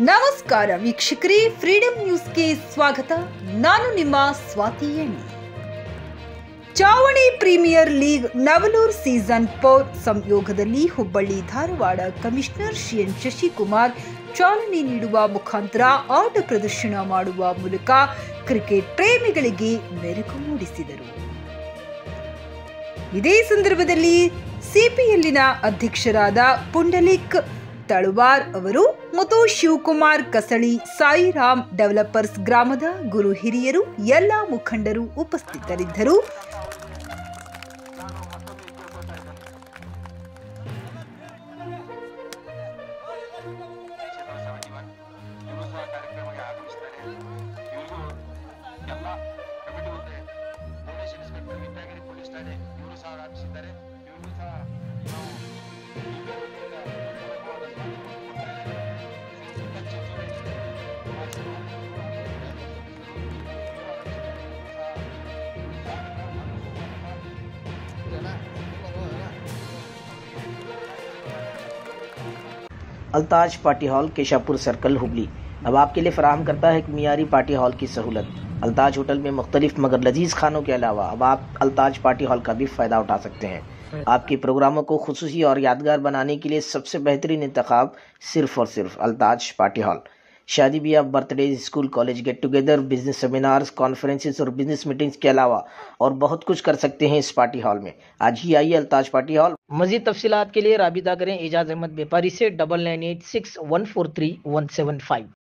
ನಮಸ್ಕಾರ ವೀಕ್ಷಕರೇ, ಫ್ರೀಡಂ ನ್ಯೂಸ್ಗೆ ಸ್ವಾಗತ. ನಾನು ನಿಮ್ಮ ಸ್ವಾತಿ ಎಣ್ಣಿ. ಚಾವಣಿ ಪ್ರೀಮಿಯರ್ ಲೀಗ್ ನವಲೂರು ಸೀಸನ್ 4 ಸಂಯೋಗದಲ್ಲಿ ಹುಬ್ಬಳ್ಳಿ ಧಾರವಾಡ ಕಮಿಷನರ್ ಎನ್ ಶಶಿಕುಮಾರ್ ಚಾಲನೆ ನೀಡುವ ಮುಖಾಂತರ ಆಟ ಪ್ರದರ್ಶನ ಮಾಡುವ ಮೂಲಕ ಕ್ರಿಕೆಟ್ ಪ್ರೇಮಿಗಳಿಗೆ ಮೆರುಗು ಮೂಡಿಸಿದರು. ಇದೇ ಸಂದರ್ಭದಲ್ಲಿ ಸಿಪಿಎಲ್ನ ಅಧ್ಯಕ್ಷರಾದ ಪುಂಡಲಿಕ್ ತಳವಾರ್ ಅವರು ಮತ್ತು ಶಿವಕುಮಾರ್ ಕಸಳಿ, ಸಾಯಿರಾಮ್ ಡೆವಲಪರ್ಸ್ ಗ್ರಾಮದ ಗುರು ಹಿರಿಯರು, ಎಲ್ಲ ಮುಖಂಡರು ಉಪಸ್ಥಿತರಿದ್ದರು. Altaj party hall, Keshapur circle, Hubli अब आपके लिए फराहम करता है एक मियारी पार्टी हॉल की सहूलत. अल्ताज होटल में मुख्तलिफ मगर लजीज खानों के अलावा अब आप अल्ताज पार्टी हॉल का भी फ़ायदा उठा सकते हैं. आपके प्रोग्रामों को खुसूसी और यादगार बनाने के लिए सबसे बेहतरीन इंतखाब सिर्फ और सिर्फ अल्ताज पार्टी हॉल. शादी ब्याह, birthday, school college get together, business seminars, conferences और बिजनेस मीटिंग्स के अलावा और बहुत कुछ कर सकते हैं इस पार्टी हॉल में. आज ही आइए अल्ताज पार्टी हॉल. मजीद तफसीलात के लिए राबिता करें एजाज अहमद व्यापारी से 9986143175.